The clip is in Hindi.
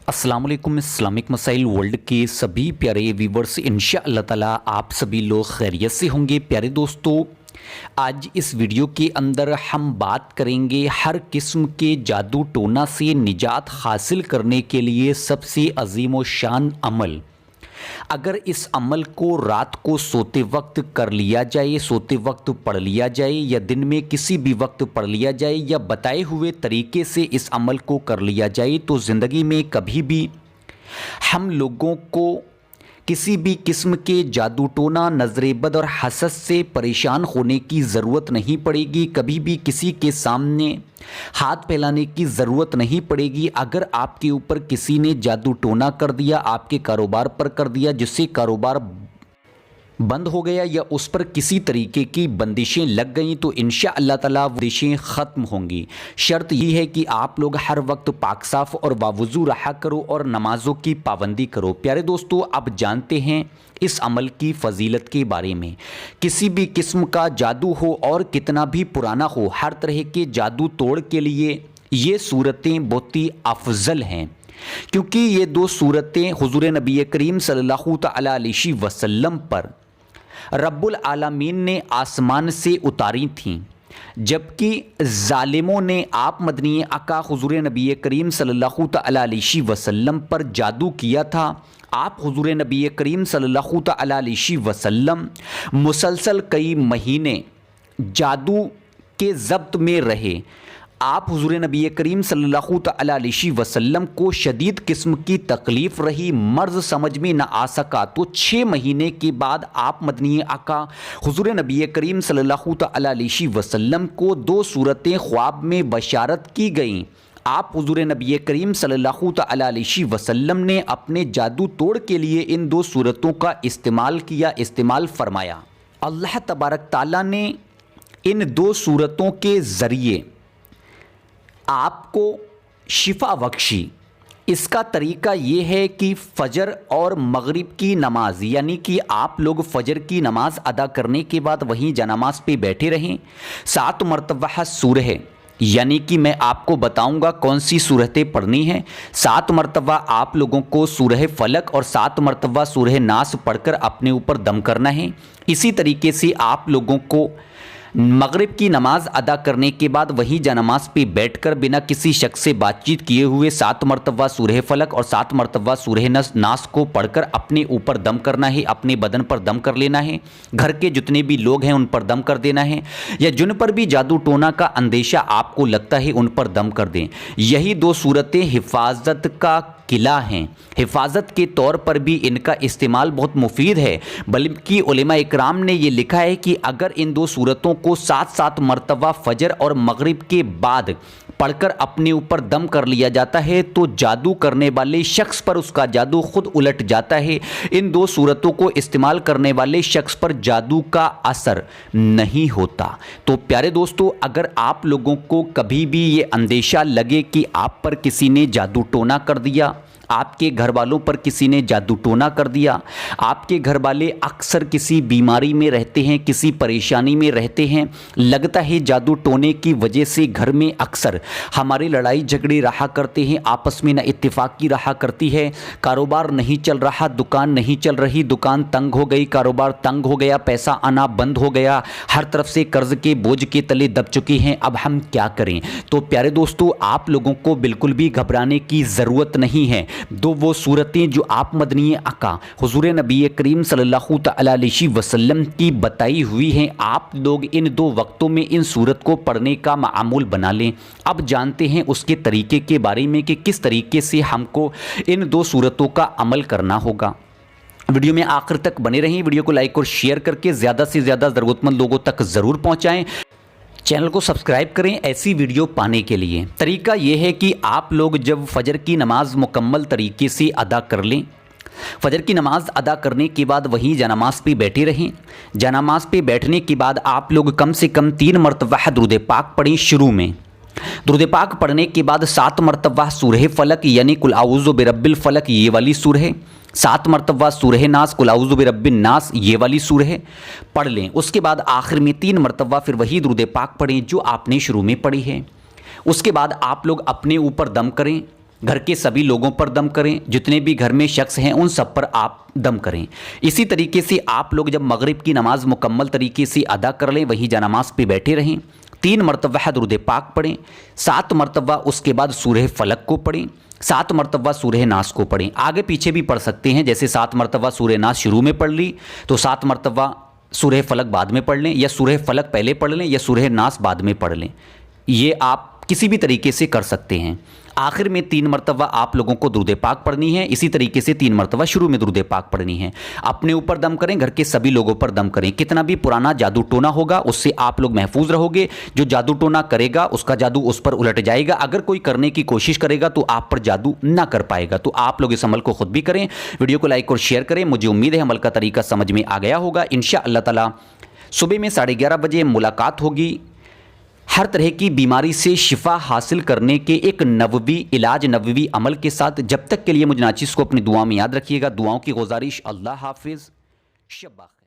अस्सलाम वालेकुम। इस्लामिक मसाइल वर्ल्ड के सभी प्यारे व्यूवर्स, इंशाअल्लाह ताला आप सभी लोग खैरियत से होंगे। प्यारे दोस्तों, आज इस वीडियो के अंदर हम बात करेंगे हर किस्म के जादू टोना से निजात हासिल करने के लिए सबसे अजीम व शान अमल। अगर इस अमल को रात को सोते वक्त कर लिया जाए, सोते वक्त पढ़ लिया जाए, या दिन में किसी भी वक्त पढ़ लिया जाए, या बताए हुए तरीके से इस अमल को कर लिया जाए, तो ज़िंदगी में कभी भी हम लोगों को किसी भी किस्म के जादू टोना, नज़र बद और हसद से परेशान होने की ज़रूरत नहीं पड़ेगी। कभी भी किसी के सामने हाथ फैलाने की ज़रूरत नहीं पड़ेगी। अगर आपके ऊपर किसी ने जादू टोना कर दिया, आपके कारोबार पर कर दिया, जिससे कारोबार बंद हो गया या उस पर किसी तरीके की बंदिशें लग गई, तो इंशाअल्लाह ताला बंदिशें ख़त्म होंगी। शर्त यह है कि आप लोग हर वक्त पाक साफ़ और बावजू रहा करो और नमाज़ों की पाबंदी करो। प्यारे दोस्तों, अब जानते हैं इस अमल की फ़जीलत के बारे में। किसी भी किस्म का जादू हो और कितना भी पुराना हो, हर तरह के जादू तोड़ के लिए ये सूरतें बहुत ही अफजल हैं, क्योंकि ये दो सूरतें हुज़ूर नबी करीम सल्लल्लाहु तआला अलैहि वसल्लम पर रब्बुल आलमीन ने आसमान से उतारी थीं, जबकि जालिमों ने आप मदनी आका हुज़ूर नबी करीम सल्लल्लाहु तआला अलैहि वसल्लम पर जादू किया था। आप हुज़ूर नबी करीम सल्लल्लाहु तआला अलैहि वसल्लम मुसलसल कई महीने जादू के ज़ब्त में रहे। आप हुज़ूर नबी करीम सल्लल्लाहु तआला अलैहि वसल्लम को शदीद किस्म की तकलीफ़ रही, मर्ज़ समझ में ना आ सका, तो 6 महीने के बाद आप मदनी आका हुज़ूर नबी करीम सल्लल्लाहु तआला अलैहि वसल्लम को 2 सूरतें ख्वाब में बशारत की गईं। आप हुज़ूर नबी करीम सल्लल्लाहु तआला अलैहि वसल्लम ने अपने जादू तोड़ के लिए इन 2 सूरतों का इस्तेमाल फरमाया। अल्लाह तबारक ताला ने इन 2 सूरतों के ज़रिए आपको शिफा बख्शी। इसका तरीका ये है कि फ़जर और मगरिब की नमाज, यानी कि आप लोग फ़जर की नमाज अदा करने के बाद वहीं जनामाज पे बैठे रहें। 7 मरतबा सूरह, यानी कि मैं आपको बताऊंगा कौन सी सूरतें पढ़नी हैं। 7 मरतबा आप लोगों को सूरह फलक और 7 मरतबा सूरह नास पढ़कर अपने ऊपर दम करना है। इसी तरीके से आप लोगों को मगरिब की नमाज अदा करने के बाद वही जनामाज पे बैठकर बिना किसी शख्स से बातचीत किए हुए 7 मरतबा सूरह फलक और 7 मरतबा सूरह नास को पढ़कर अपने ऊपर दम करना है, अपने बदन पर दम कर लेना है। घर के जितने भी लोग हैं उन पर दम कर देना है, या जिन पर भी जादू टोना का अंदेशा आपको लगता है उन पर दम कर दें। यही 2 सूरतें हिफाजत का किला हैं। हिफाजत के तौर पर भी इनका इस्तेमाल बहुत मुफीद है, बल्कि उलेमा इकराम ने ये लिखा है कि अगर इन 2 सूरतों को 7-7 मरतबा फजर और मगरिब के बाद पढ़कर अपने ऊपर दम कर लिया जाता है तो जादू करने वाले शख्स पर उसका जादू खुद उलट जाता है। इन 2 सूरतों को इस्तेमाल करने वाले शख्स पर जादू का असर नहीं होता। तो प्यारे दोस्तों, अगर आप लोगों को कभी भी ये अंदेशा लगे कि आप पर किसी ने जादू टोना कर दिया, आपके घर वालों पर किसी ने जादू टोना कर दिया, आपके घर वाले अक्सर किसी बीमारी में रहते हैं, किसी परेशानी में रहते हैं, लगता है जादू टोने की वजह से घर में अक्सर हमारे लड़ाई झगड़े रहा करते हैं, आपस में ना इत्तेफाकी रहा करती है, कारोबार नहीं चल रहा, दुकान नहीं चल रही, दुकान तंग हो गई, कारोबार तंग हो गया, पैसा आना बंद हो गया, हर तरफ से कर्ज के बोझ के तले दब चुके हैं, अब हम क्या करें। तो प्यारे दोस्तों, आप लोगों को बिल्कुल भी घबराने की ज़रूरत नहीं है। 2 वो सूरतें जो आप मदनी आका हुज़ूर नबी करीम सल्लल्लाहु तआला अलैहि वसल्लम की बताई हुई हैं, आप लोग इन 2 वक्तों में इन सूरत को पढ़ने का मामूल बना लें। अब जानते हैं उसके तरीके के बारे में कि किस तरीके से हमको इन 2 सूरतों का अमल करना होगा। वीडियो में आखिर तक बने रहें। वीडियो को लाइक और शेयर करके ज़्यादा से ज़्यादा ज़रूरतमंद लोगों तक ज़रूर पहुँचाएँ। चैनल को सब्सक्राइब करें ऐसी वीडियो पाने के लिए। तरीका यह है कि आप लोग जब फजर की नमाज मुकम्मल तरीके से अदा कर लें, फजर की नमाज अदा करने के बाद वहीं जनामाज पे बैठे रहें। जनामाज पे बैठने के बाद आप लोग कम से कम 3 मरतबा दुरूद पाक पढ़ें। शुरू में दुरूद पाक पढ़ने के बाद 7 मरतबा सूरह फलक, यानी कुल आऊज़ु बिरब्बिल फलक, ये वाली सूरह, 7 मरतबा सूरह नास, कुल आऊज़ु बिरब्बिन नास, ये वाली सूरह पढ़ लें। उसके बाद आखिर में 3 मरतबा फिर वही दुरूद पाक पढ़ें जो आपने शुरू में पढ़ी है। उसके बाद आप लोग अपने ऊपर दम करें। घर के सभी लोगों पर दम करें, जितने भी घर में शख्स हैं उन सब पर आप दम करें। इसी तरीके से आप लोग जब मगरिब की नमाज मुकम्मल तरीके से अदा कर लें, वहीं जनामाज पे बैठे रहें, 3 मरतबा दुरूद पाक पढ़ें, 7 मरतबा उसके बाद सूरह फलक को पढ़ें, 7 मरतबा सूरह नास को पढ़ें। आगे पीछे भी पढ़ सकते हैं, जैसे 7 मरतबा सूरह नास शुरू में पढ़ ली तो 7 मरतबा सूरह फलक बाद में पढ़ लें, या सूरह फलक पहले पढ़ लें, या सूरह नास बाद में पढ़ लें। ये आप किसी भी तरीके से कर सकते हैं। आखिर में 3 मरतबा आप लोगों को दुरूद पाक पढ़नी है। इसी तरीके से 3 मरतबा शुरू में दुरूद पाक पढ़नी है। अपने ऊपर दम करें, घर के सभी लोगों पर दम करें। कितना भी पुराना जादू टोना होगा उससे आप लोग महफूज रहोगे। जो जादू टोना करेगा उसका जादू उस पर उलट जाएगा। अगर कोई करने की कोशिश करेगा तो आप पर जादू ना कर पाएगा। तो आप लोग इस अमल को खुद भी करें। वीडियो को लाइक और शेयर करें। मुझे उम्मीद है अमल का तरीका समझ में आ गया होगा। इंशाअल्लाह ताला सुबह में 11:30 बजे मुलाकात होगी। हर तरह की बीमारी से शिफा हासिल करने के एक नबवी इलाज, नबवी अमल के साथ। जब तक के लिए मुझे नाचिस को अपनी दुआ में याद रखिएगा। दुआओं की गुजारिश। अल्लाह हाफिज़। शब्बा खैर।